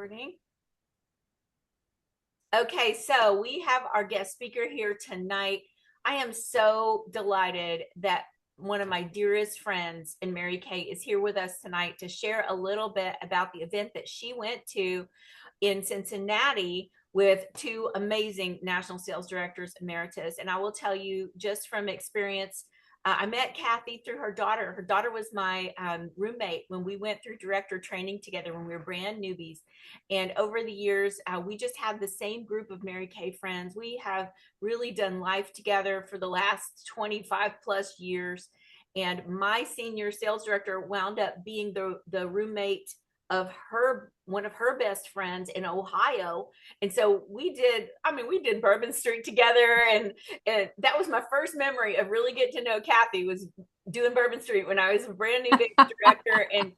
Recording. Okay, so we have our guest speaker here tonight. I am so delighted that one of my dearest friends, and Mary Kay, is here with us tonight to share a little bit about the event that she went to in Cincinnati with two amazing national sales directors emeritus. And I will tell you, just from experience, I met Kathy through her daughter. Her daughter was my roommate when we went through director training together when we were brand newbies. And over the years, we just had the same group of Mary Kay friends. We have really done life together for the last 25 plus years. And my senior sales director wound up being the roommate of one of her best friends in Ohio. And so we did Bourbon Street together. And that was my first memory of really getting to know Kathy, was doing Bourbon Street when I was a brand new big director and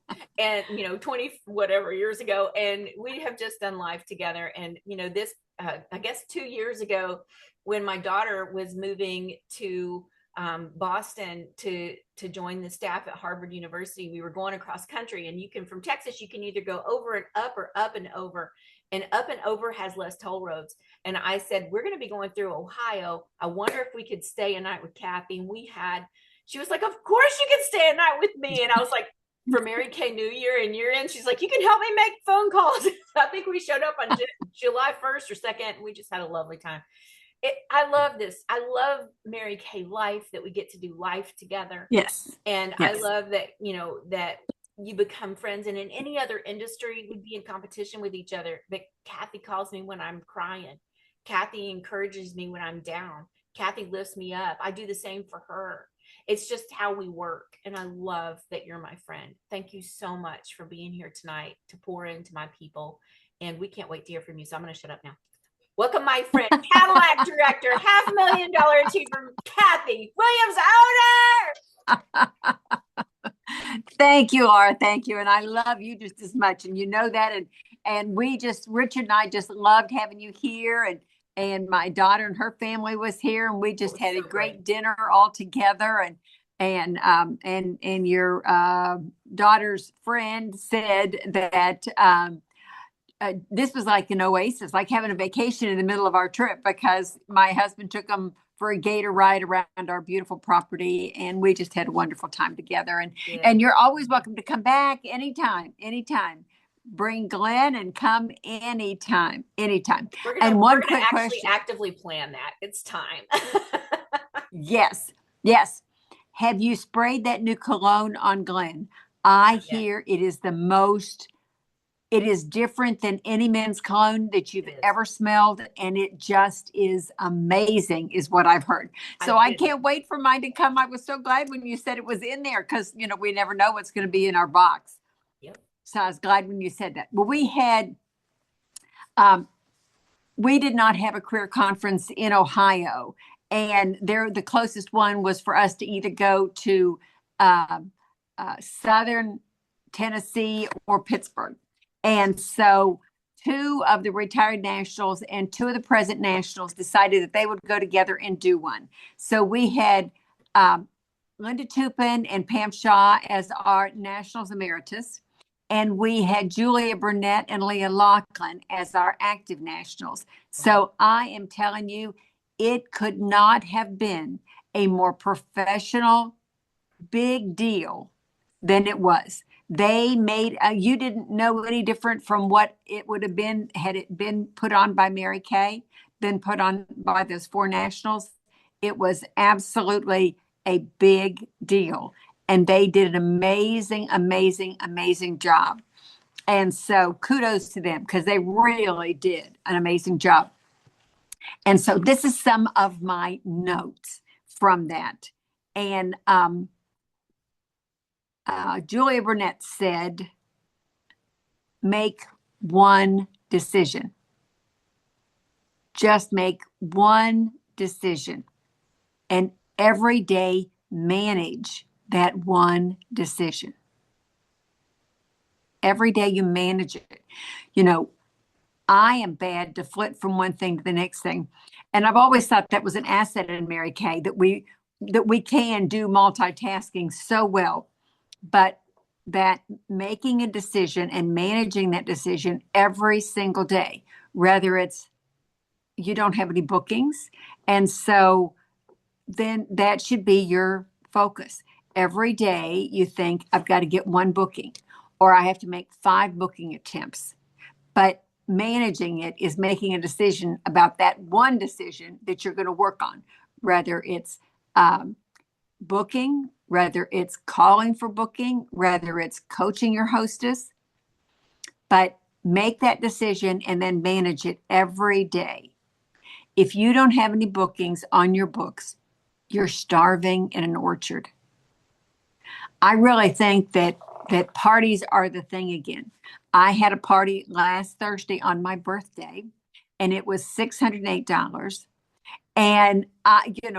20 whatever years ago. And we have just done life together. And this I guess 2 years ago, when my daughter was moving to Boston to join the staff at Harvard University, we were going across country. And from Texas, you can either go over and up or up and over. And up and over has less toll roads. And I said, we're going to be going through Ohio. I wonder if we could stay a night with Kathy. And she was like, of course you can stay a night with me. And I was like, for Mary Kay New Year and year end, she's like, you can help me make phone calls. I think we showed up on July 1st or 2nd. And we just had a lovely time. I love this. I love Mary Kay life, that we get to do life together. Yes. And Yes. I love that, that you become friends. And in any other industry, we'd be in competition with each other. But Kathy calls me when I'm crying. Kathy encourages me when I'm down. Kathy lifts me up. I do the same for her. It's just how we work. And I love that you're my friend. Thank you so much for being here tonight to pour into my people. And we can't wait to hear from you. So I'm going to shut up now. Welcome, my friend, Cadillac director, $500,000 achiever, Kathy Williams Oeder. Thank you, Laura. Thank you. And I love you just as much. And you know that. And Richard and I just loved having you here. And my daughter and her family was here. And we just had a great dinner all together. And your daughter's friend said that this was like an oasis, like having a vacation in the middle of our trip, because my husband took them for a gator ride around our beautiful property, and we just had a wonderful time together. And you're always welcome to come back anytime. Bring Glenn and come anytime. We're gonna actually actively plan that. It's time. Yes. Have you sprayed that new cologne on Glenn? I hear it is it is different than any men's cologne that you've ever smelled. And it just is amazing, is what I've heard. So I can't wait for mine to come. I was so glad when you said it was in there, because, we never know what's going to be in our box. Yep. So I was glad when you said that. Well, we did not have a career conference in Ohio. And the closest one was for us to either go to Southern Tennessee or Pittsburgh. And so 2 of the retired nationals and 2 of the present nationals decided that they would go together and do one. So we had Linda Tupin and Pam Shaw as our nationals emeritus. And we had Julia Burnett and Leah Laughlin as our active nationals. So I am telling you, it could not have been a more professional, big deal than it was. They made, you didn't know any different from what it would have been had it been put on by Mary Kay, been put on by those 4 nationals. It was absolutely a big deal. And they did an amazing job. And so kudos to them, because they really did an amazing job. And so this is some of my notes from that. And Julia Burnett said, make one decision. Just make one decision. And every day manage that one decision. Every day you manage it. I am bad to flip from one thing to the next thing. And I've always thought that was an asset in Mary Kay, that we can do multitasking so well. But that making a decision and managing that decision every single day, whether it's you don't have any bookings. And so then that should be your focus. Every day you think, I've got to get one booking, or I have to make 5 booking attempts. But managing it is making a decision about that one decision that you're going to work on, whether it's booking, whether it's calling for booking, whether it's coaching your hostess. But make that decision and then manage it every day. If you don't have any bookings on your books, you're starving in an orchard. I really think that parties are the thing again. I had a party last Thursday on my birthday, and it was $608. And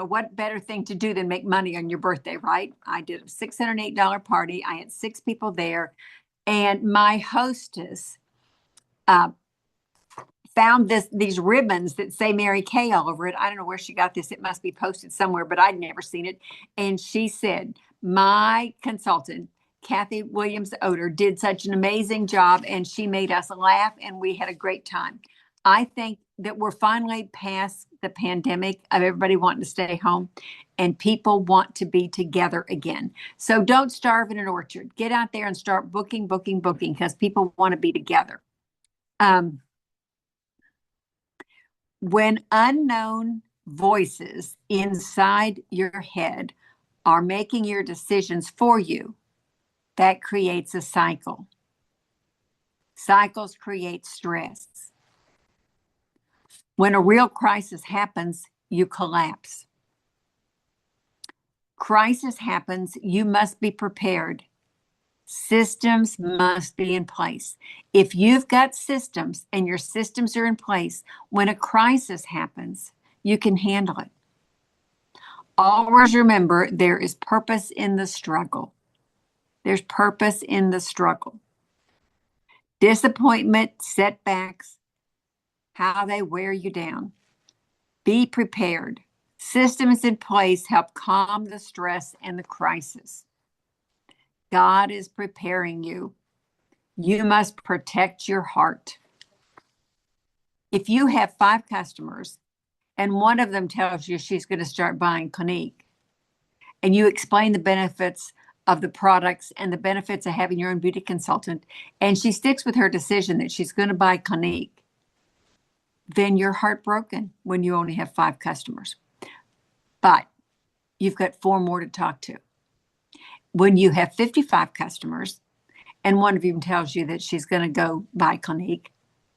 what better thing to do than make money on your birthday, right? I did a $608 party. I had 6 people there, and my hostess found these ribbons that say Mary Kay all over it. I don't know where she got this. It must be posted somewhere, but I'd never seen it. And she said, my consultant, Kathy Williams Oeder, did such an amazing job, and she made us laugh, and we had a great time. I think that we're finally past the pandemic of everybody wanting to stay home, and people want to be together again. So don't starve in an orchard. Get out there and start booking, because people want to be together. When unknown voices inside your head are making your decisions for you, that creates a cycle. Cycles create stress. When a real crisis happens, you collapse. Crisis happens, you must be prepared. Systems must be in place. If you've got systems and your systems are in place, when a crisis happens, you can handle it. Always remember, there is purpose in the struggle. There's purpose in the struggle. Disappointment, setbacks, how they wear you down. Be prepared. Systems in place help calm the stress and the crisis. God is preparing you. You must protect your heart. If you have 5 customers and one of them tells you she's going to start buying Clinique, and you explain the benefits of the products and the benefits of having your own beauty consultant, and she sticks with her decision that she's going to buy Clinique, then you're heartbroken when you only have 5 customers. But you've got 4 more to talk to. When you have 55 customers and one of them tells you that she's going to go buy Clinique,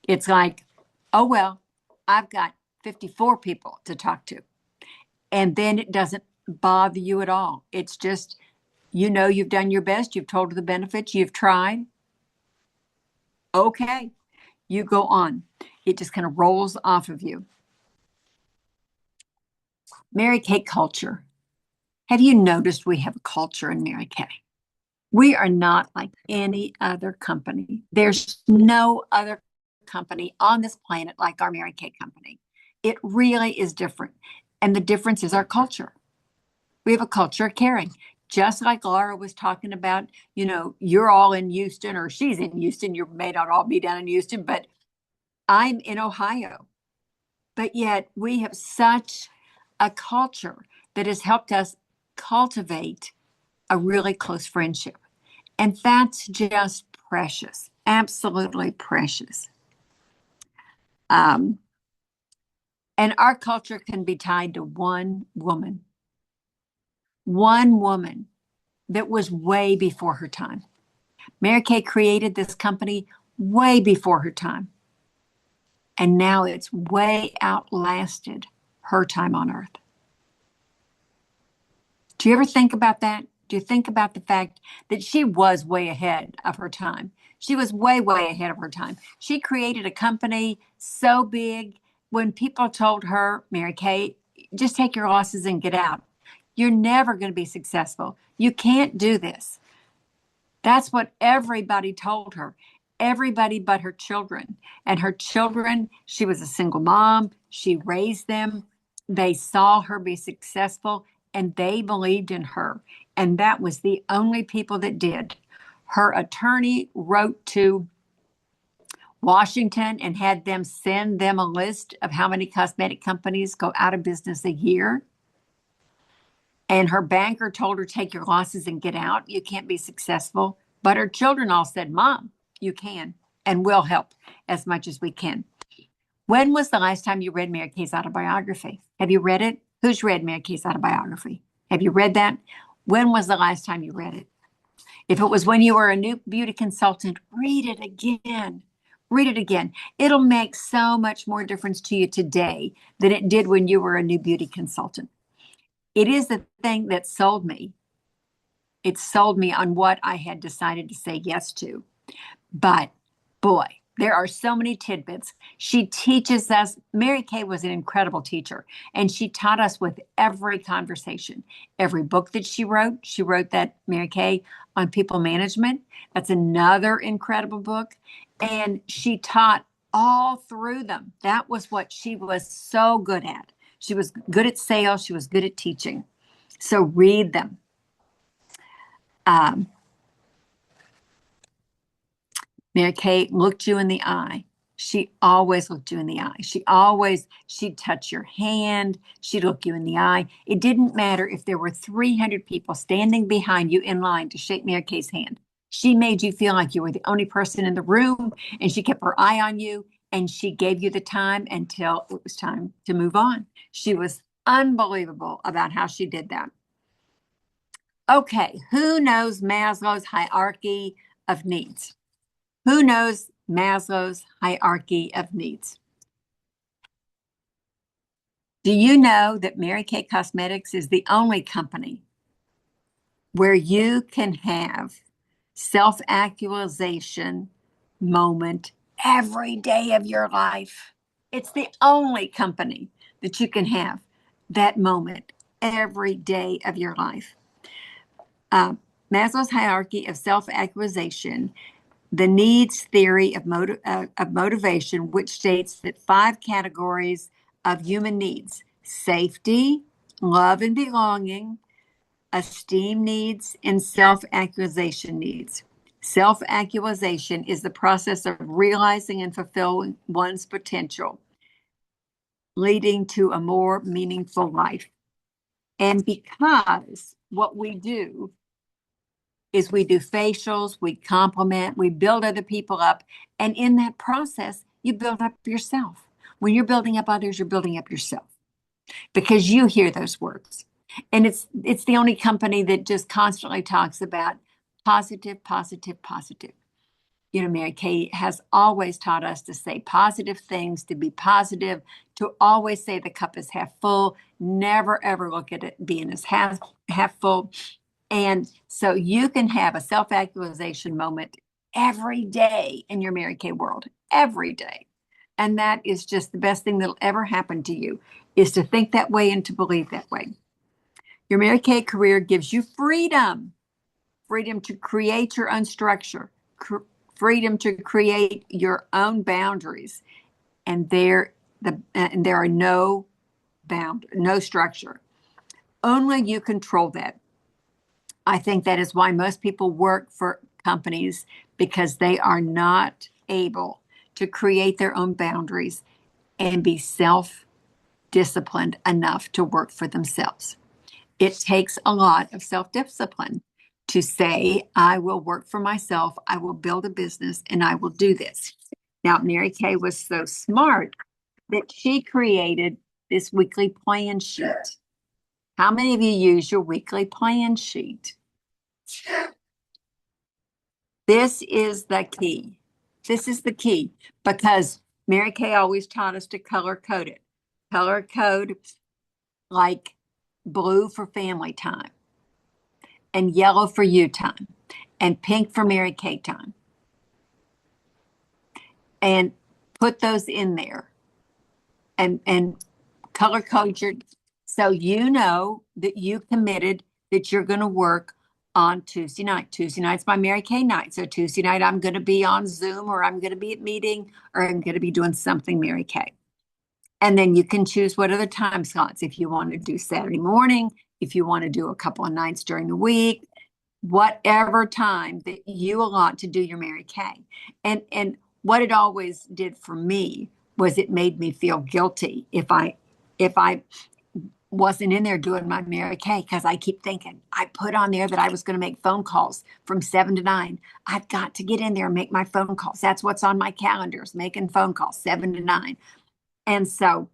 it's like, oh, well, I've got 54 people to talk to. And then it doesn't bother you at all. It's just, you've done your best. You've told her the benefits. You've tried. Okay, you go on. It just kind of rolls off of you. Mary Kay culture. Have you noticed we have a culture in Mary Kay? We are not like any other company. There's no other company on this planet like our Mary Kay company. It really is different. And the difference is our culture. We have a culture of caring. Just like Laura was talking about, you're all in Houston, or she's in Houston. You may not all be down in Houston, but I'm in Ohio. But yet we have such a culture that has helped us cultivate a really close friendship. And that's just precious, absolutely precious. And our culture can be tied to one woman that was way before her time. Mary Kay created this company way before her time. And now it's way outlasted her time on earth. Do you ever think about that? Do you think about the fact that she was way ahead of her time? She was way, way ahead of her time. She created a company so big when people told her, Mary Kay, just take your losses and get out. You're never going to be successful. You can't do this. That's what everybody told her. Everybody but her children. And her children, she was a single mom. She raised them. They saw her be successful, and they believed in her. And that was the only people that did. Her attorney wrote to Washington and had them send them a list of how many cosmetic companies go out of business a year. And her banker told her, take your losses and get out. You can't be successful. But her children all said, Mom, you can, and we'll help as much as we can. When was the last time you read Mary Kay's autobiography? Have you read it? Who's read Mary Kay's autobiography? Have you read that? When was the last time you read it? If it was when you were a new beauty consultant, read it again. Read it again. It'll make so much more difference to you today than it did when you were a new beauty consultant. It is the thing that sold me. It sold me on what I had decided to say yes to. But boy, there are so many tidbits. She teaches us. Mary Kay was an incredible teacher, and she taught us with every conversation. Every book that she wrote that, Mary Kay, on people management. That's another incredible book. And she taught all through them. That was what she was so good at. She was good at sales. She was good at teaching. So read them. Mary Kay looked you in the eye. She always looked you in the eye. She'd touch your hand. She'd look you in the eye. It didn't matter if there were 300 people standing behind you in line to shake Mary Kay's hand. She made you feel like you were the only person in the room, and she kept her eye on you, and she gave you the time until it was time to move on. She was unbelievable about how she did that. Okay, who knows Maslow's hierarchy of needs? Who knows Maslow's hierarchy of needs? Do you know that Mary Kay Cosmetics is the only company where you can have self-actualization moment every day of your life? It's the only company that you can have that moment every day of your life. Maslow's hierarchy of self-actualization, the needs theory of motivation, which states that 5 categories of human needs: safety, love and belonging, esteem needs, and self-actualization needs. Self-actualization is the process of realizing and fulfilling one's potential, leading to a more meaningful life. And because what we do is we do facials, we compliment, we build other people up. And in that process, you build up yourself. When you're building up others, you're building up yourself because you hear those words. And it's the only company that just constantly talks about positive, positive, positive. You know, Mary Kay has always taught us to say positive things, to be positive, to always say the cup is half full, never, ever look at it being as half full. And so you can have a self-actualization moment every day in your Mary Kay world, every day. And that is just the best thing that'll ever happen to you, is to think that way and to believe that way. Your Mary Kay career gives you freedom, freedom to create your own structure, freedom to create your own boundaries. And there are no structure. Only you control that. I think that is why most people work for companies, because they are not able to create their own boundaries and be self-disciplined enough to work for themselves. It takes a lot of self-discipline to say, I will work for myself, I will build a business, and I will do this. Now, Mary Kay was so smart that she created this weekly plan sheet. How many of you use your weekly plan sheet? This is the key. This is the key, because Mary Kay always taught us to color code it. Color code like blue for family time, and yellow for you time, and pink for Mary Kay time. And put those in there and color code your, so you know that you committed that you're going to work on Tuesday night. Tuesday night's my Mary Kay night. So Tuesday night I'm going to be on Zoom, or I'm going to be at meeting, or I'm going to be doing something Mary Kay. And then you can choose what other time slots. If you want to do Saturday morning, if you want to do a couple of nights during the week, whatever time that you allot to do your Mary Kay. And what it always did for me was it made me feel guilty if I wasn't in there doing my Mary Kay, because I keep thinking I put on there that I was going to make phone calls from 7 to 9. I've got to get in there and make my phone calls. That's what's on my calendars, making phone calls 7 to 9. And so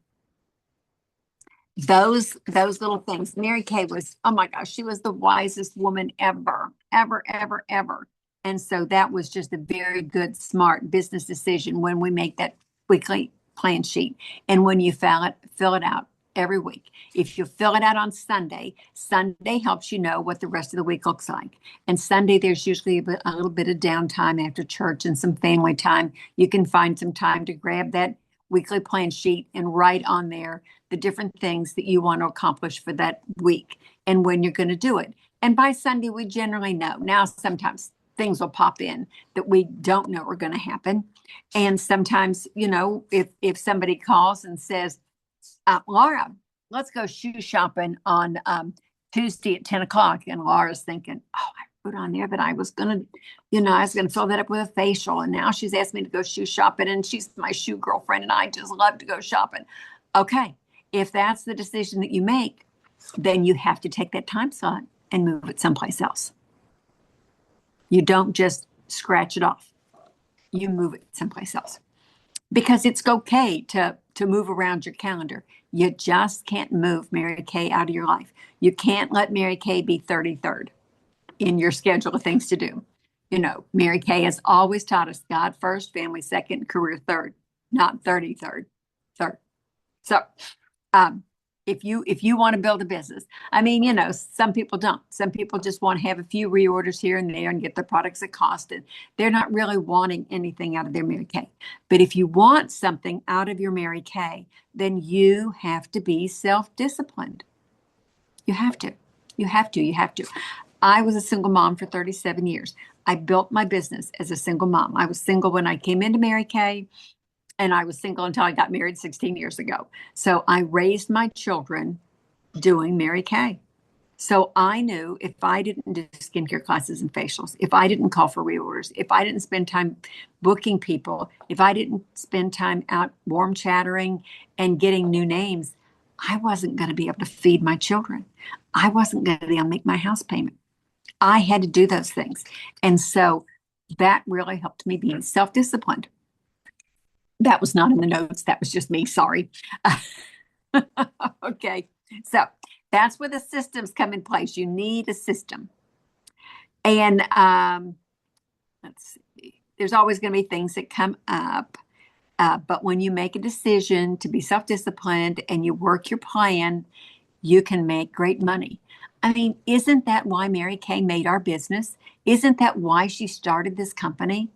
those little things. Mary Kay was, oh my gosh, she was the wisest woman ever, ever, ever, ever. And so that was just a very good, smart business decision when we make that weekly plan sheet. And when you fill it out every week. If you fill it out on Sunday, Sunday helps you know what the rest of the week looks like. And Sunday, there's usually a little bit of downtime after church and some family time. You can find some time to grab that weekly plan sheet and write on there the different things that you want to accomplish for that week and when you're going to do it. And by Sunday, we generally know. Now, sometimes things will pop in that we don't know are going to happen. And sometimes, if somebody calls and says, Laura, let's go shoe shopping on Tuesday at 10 o'clock. And Laura's thinking, oh, I put on there that I was going to fill that up with a facial. And now she's asked me to go shoe shopping, and she's my shoe girlfriend, and I just love to go shopping. Okay. If that's the decision that you make, then you have to take that time slot and move it someplace else. You don't just scratch it off. You move it someplace else. Because it's okay to move around your calendar. You just can't move Mary Kay out of your life. You can't let Mary Kay be 33rd in your schedule of things to do. Mary Kay has always taught us God first, family second, career third, not 33rd, third. So if you want to build a business, some people don't. Some people just want to have a few reorders here and there and get the products at cost, and they're not really wanting anything out of their Mary Kay. But if you want something out of your Mary Kay, then you have to be self-disciplined. You have to. You have to. You have to. I was a single mom for 37 years. I built my business as a single mom. I was single when I came into Mary Kay. And I was single until I got married 16 years ago. So I raised my children doing Mary Kay. So I knew if I didn't do skincare classes and facials, if I didn't call for reorders, if I didn't spend time booking people, if I didn't spend time out warm chattering and getting new names, I wasn't going to be able to feed my children. I wasn't going to be able to make my house payment. I had to do those things. And so that really helped me be self-disciplined. That was not in the notes. That was just me. Sorry. Okay. So that's where the systems come in place. You need a system. And let's see. There's always going to be things that come up. But when you make a decision to be self-disciplined and you work your plan, you can make great money. Isn't that why Mary Kay made our business? Isn't that why she started this company?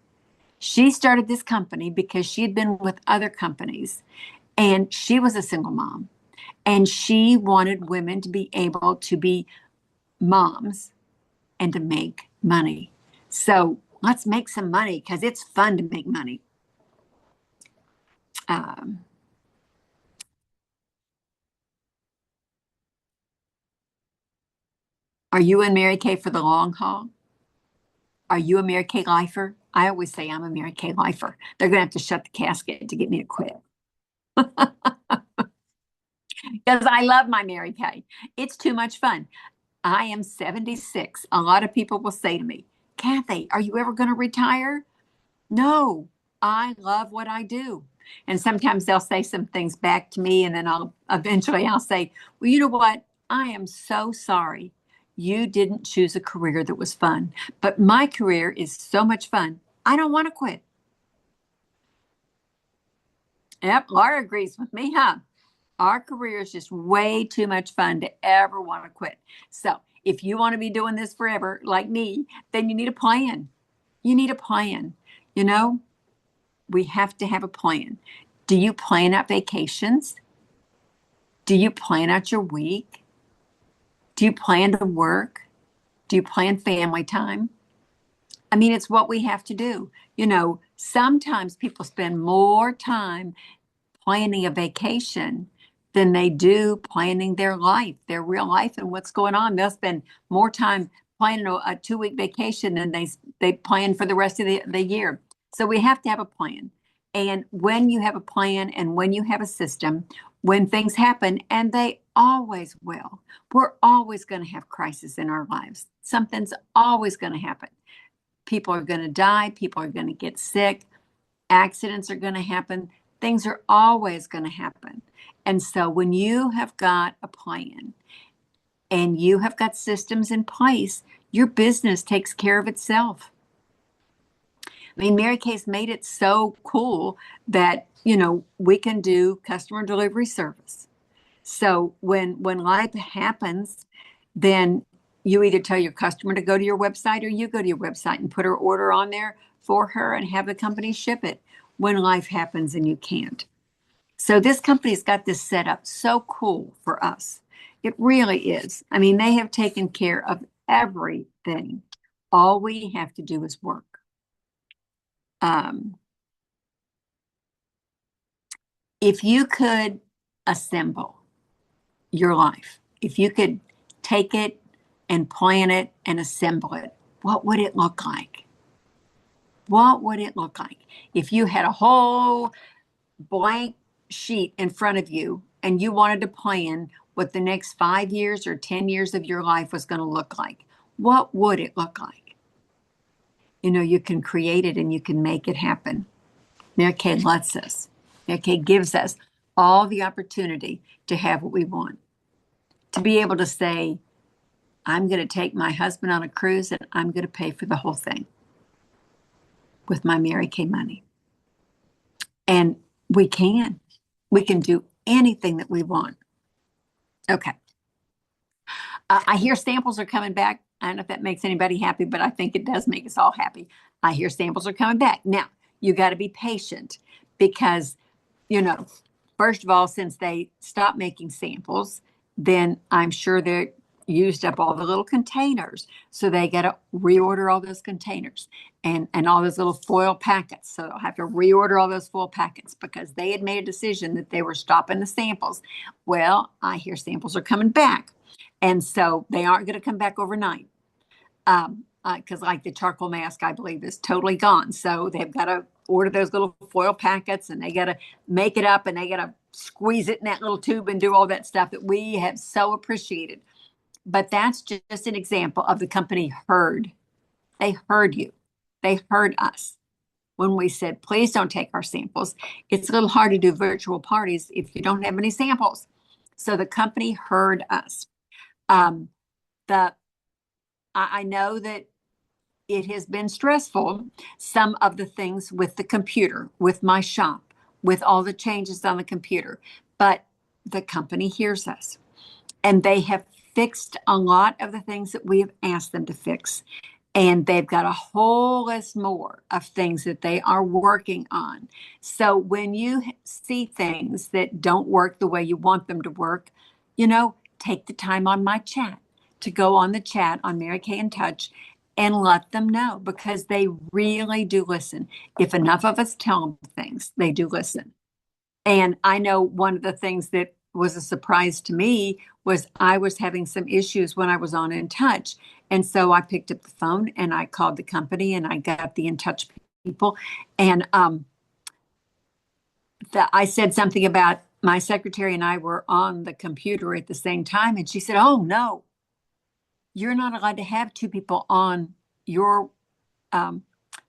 She started this company because she had been with other companies, and she was a single mom, and she wanted women to be able to be moms and to make money. So let's make some money because it's fun to make money. Are you in Mary Kay for the long haul? Are you a Mary Kay lifer? I always say I'm a Mary Kay lifer. They're going to have to shut the casket to get me to quit. Because I love my Mary Kay. It's too much fun. I am 76. A lot of people will say to me, Kathy, are you ever going to retire? No, I love what I do. And sometimes they'll say some things back to me, and then I'll say, well, you know what? I am so sorry you didn't choose a career that was fun. But my career is so much fun. I don't want to quit. Yep, Laura agrees with me, huh? Our career is just way too much fun to ever want to quit. So if you want to be doing this forever, like me, then you need a plan. You need a plan. We have to have a plan. Do you plan out vacations? Do you plan out your week? Do you plan to work? Do you plan family time? It's what we have to do. Sometimes people spend more time planning a vacation than they do planning their life, their real life and what's going on. They'll spend more time planning a 2-week vacation and they plan for the rest of the year. So we have to have a plan. And when you have a plan and when you have a system, when things happen, and they always will, we're always going to have crisis in our lives. Something's always going to happen. People are going to die. People are going to get sick. Accidents are going to happen. Things are always going to happen. And so when you have got a plan and you have got systems in place, your business takes care of itself. I mean, Mary Kay's made it so cool that, we can do customer delivery service. So when life happens, then you either tell your customer to go to your website or you go to your website and put her order on there for her and have the company ship it when life happens and you can't. So this company's got this set up so cool for us. It really is. I mean, they have taken care of everything. All we have to do is work. If you could assemble your life, if you could take it and plan it and assemble it, what would it look like? What would it look like if you had a whole blank sheet in front of you and you wanted to plan what the next 5 years or 10 years of your life was going to look like? What would it look like? You can create it and you can make it happen. Mary Kay lets us. Mary Kay gives us all the opportunity to have what we want. To be able to say, I'm going to take my husband on a cruise and I'm going to pay for the whole thing with my Mary Kay money. And we can do anything that we want. Okay. I hear samples are coming back. I don't know if that makes anybody happy, but I think it does make us all happy. I hear samples are coming back. Now, you got to be patient because, first of all, since they stopped making samples, then I'm sure they're used up all the little containers. So they got to reorder all those containers and all those little foil packets. So they'll have to reorder all those foil packets because they had made a decision that they were stopping the samples. Well, I hear samples are coming back. And so they aren't going to come back overnight. Because like the charcoal mask, I believe, is totally gone. So they've got to order those little foil packets and they got to make it up and they got to squeeze it in that little tube and do all that stuff that we have so appreciated. But that's just an example of the company heard. They heard you. They heard us. When we said, please don't take our samples. It's a little hard to do virtual parties if you don't have any samples. So the company heard us. I know that it has been stressful, some of the things with the computer, with my shop, with all the changes on the computer, but the company hears us and they have fixed a lot of the things that we have asked them to fix. And they've got a whole list more of things that they are working on. So when you see things that don't work the way you want them to work, take the time on my chat to go on the chat on Mary Kay in Touch and let them know because they really do listen. If enough of us tell them things, they do listen. And I know one of the things that was a surprise to me was I was having some issues when I was on In Touch. And so I picked up the phone and I called the company and I got the In Touch people. And I said something about my secretary and I were on the computer at the same time. And she said, oh, no, you're not allowed to have two people on your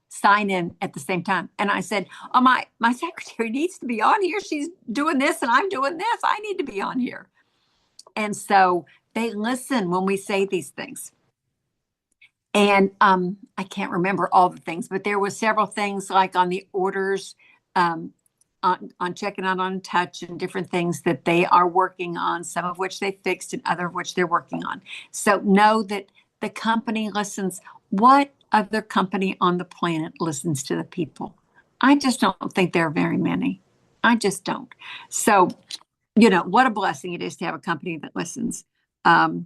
sign in at the same time. And I said, oh, my secretary needs to be on here. She's doing this and I'm doing this. I need to be on here. And so they listen when we say these things. And I can't remember all the things, but there were several things like on the orders, on checking out on Touch and different things that they are working on, some of which they fixed and other of which they're working on. So know that the company listens. What other company on the planet listens to the people? I just don't think there are very many. I just don't. So, what a blessing it is to have a company that listens. Let's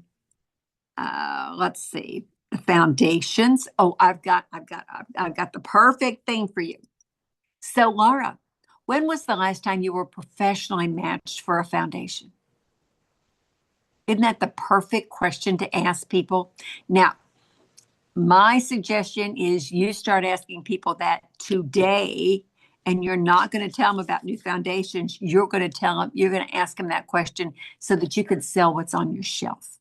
see. The foundations. Oh, I've got the perfect thing for you. So, Laura, when was the last time you were professionally matched for a foundation? Isn't that the perfect question to ask people? Now, my suggestion is you start asking people that today, and you're not going to tell them about new foundations. You're going to tell them, you're going to ask them that question so that you can sell what's on your shelf.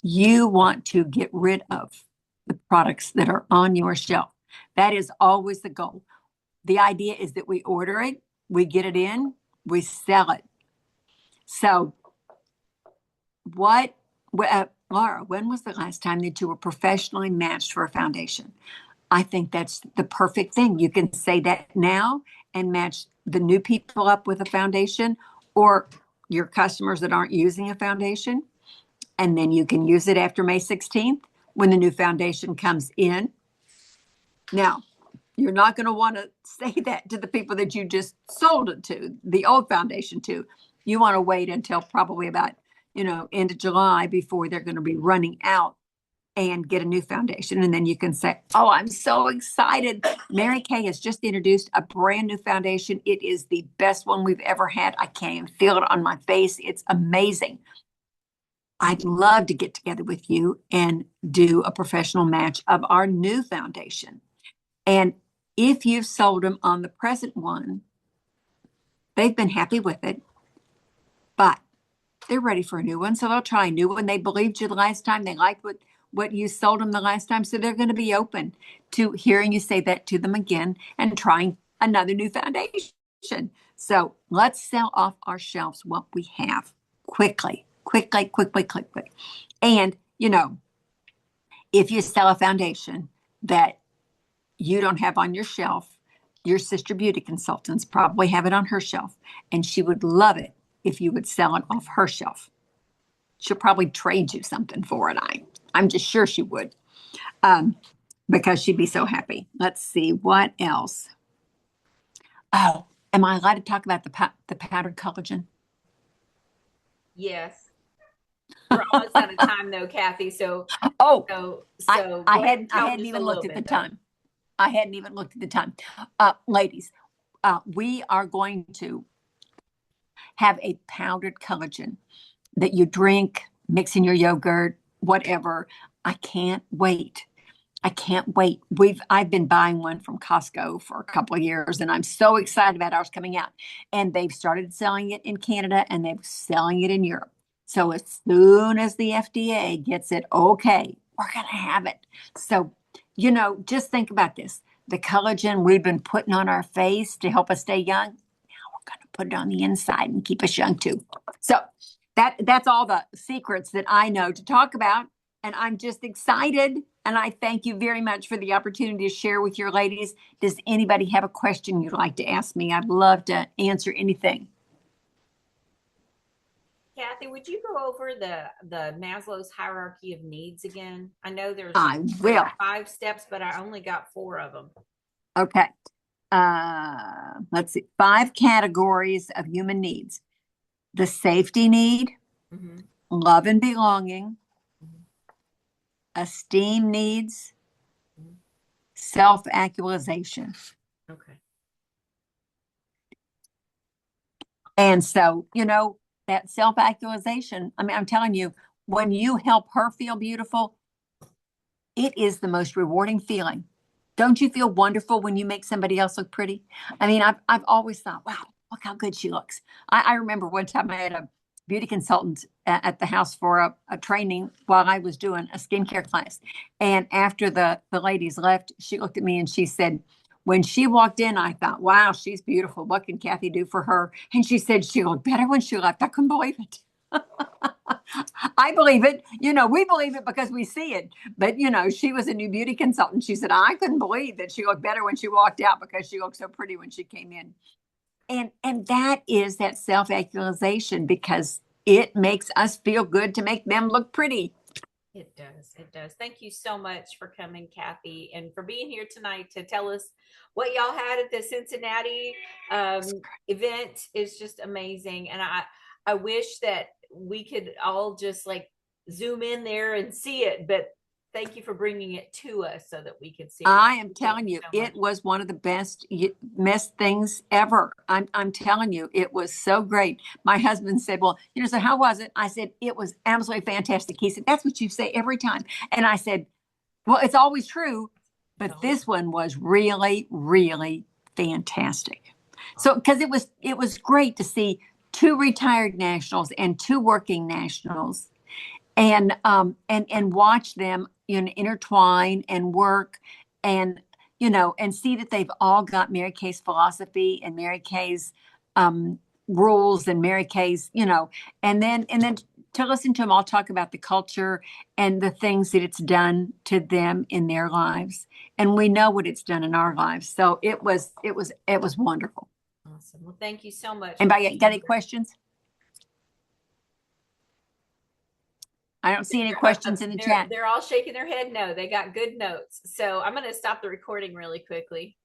You want to get rid of the products that are on your shelf. That is always the goal. The idea is that we order it, we get it in, we sell it. So Laura, when was the last time that you were professionally matched for a foundation? I think that's the perfect thing. You can say that now and match the new people up with a foundation, or your customers that aren't using a foundation. And then you can use it after May 16th when the new foundation comes in. Now, you're not going to want to say that to the people that you just sold it to, the old foundation to. You want to wait until probably about, end of July before they're going to be running out and get a new foundation. And then you can say, oh, I'm so excited. Mary Kay has just introduced a brand new foundation. It is the best one we've ever had. I can't even feel it on my face. It's amazing. I'd love to get together with you and do a professional match of our new foundation. And if you've sold them on the present one, they've been happy with it, but they're ready for a new one. So they'll try a new one. They believed you the last time. They liked what you sold them the last time. So they're going to be open to hearing you say that to them again and trying another new foundation. So let's sell off our shelves what we have quickly. And, if you sell a foundation that you don't have on your shelf, your sister beauty consultants probably have it on her shelf, and she would love it if you would sell it off her shelf. She'll probably trade you something for it. I'm just sure she would, because she'd be so happy. Let's see, what else? Oh, am I allowed to talk about the powdered collagen? Yes. We're almost out of time though, Kathy. So I hadn't even looked at the time. I hadn't even looked at the time. Ladies, we are going to have a powdered collagen that you drink, mix in your yogurt, whatever. I can't wait. I've been buying one from Costco for a couple of years, and I'm so excited about ours coming out. And they've started selling it in Canada, and they're selling it in Europe. So as soon as the FDA gets it, okay, we're going to have it. So, just think about this. The collagen we've been putting on our face to help us stay young, now we're going to put it on the inside and keep us young too. So that's all the secrets that I know to talk about. And I'm just excited. And I thank you very much for the opportunity to share with your ladies. Does anybody have a question you'd like to ask me? I'd love to answer anything. Kathy, would you go over the Maslow's hierarchy of needs again? I know there's I will. 5 steps, but I only got 4 of them. Okay. Let's see. 5 categories of human needs: the safety need, love and belonging, esteem needs, self-actualization. Okay. And so, that self-actualization, I'm telling you, when you help her feel beautiful, it is the most rewarding feeling. Don't you feel wonderful when you make somebody else look pretty? I've always thought, wow, look how good she looks. I remember one time I had a beauty consultant at the house for a training while I was doing a skincare class. And after the ladies left, she looked at me and she said, when she walked in, I thought, wow, she's beautiful. What can Kathy do for her? And she said she looked better when she left. I couldn't believe it. I believe it. We believe it because we see it. But, she was a new beauty consultant. She said, I couldn't believe that she looked better when she walked out because she looked so pretty when she came in. And that is that self-actualization, because it makes us feel good to make them look pretty. It does. It does. Thank you so much for coming, Kathy, and for being here tonight to tell us what y'all had at the Cincinnati event. Is just amazing. And I wish that we could all just like zoom in there and see it, but thank you for bringing it to us so that we could see it. I am telling you, it was one of the best things ever. I'm telling you, it was so great. My husband said, well, so how was it? I said, it was absolutely fantastic. He said, that's what you say every time. And I said, Well, it's always true, but Oh, this one was really, really fantastic. So, because it was great to see two retired nationals and two working nationals, and watch them, intertwine and work, and and see that they've all got Mary Kay's philosophy and Mary Kay's rules and Mary Kay's, and then to listen to them all talk about the culture and the things that it's done to them in their lives, and we know what it's done in our lives. So it was wonderful. awesome. Well, thank you so much for Anybody got being any here. questions? I don't see any questions in the chat. They're all shaking their head no. They got good notes. So I'm going to stop the recording really quickly.